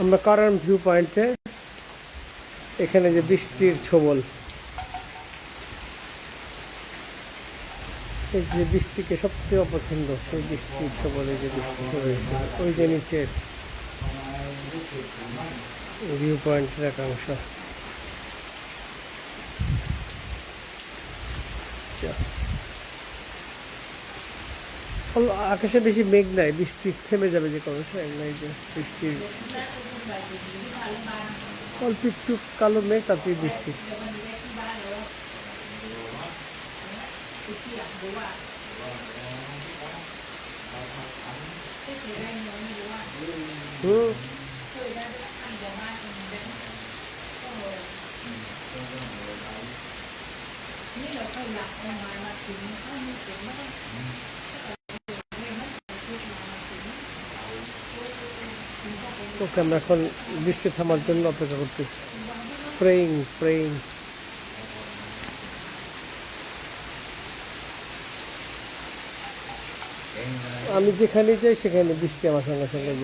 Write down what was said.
আমরা কারণ ভিউ পয়েন্টে, এখানে যে বৃষ্টির ছোবল, এই যে বৃষ্টিকে সবচেয়ে অপছন্দ, সেই বৃষ্টির ছোবলে যে বৃষ্টি রয়েছে ওই যে নিচের ভিউ পয়েন্টের একাংশ। আকাশে বেশি মেঘ নাই, বৃষ্টি থেমে যাবে যে কোনো সময়, নাই যে বৃষ্টির অল্প একটু কালো মেঘ, তাতে বৃষ্টি। হুম, ওকে, আমরা এখন বৃষ্টি থামার জন্য অপেক্ষা করতেছি। Praying praying. আমি যেখানে যাই সেখানে বৃষ্টি আমার সঙ্গে সঙ্গে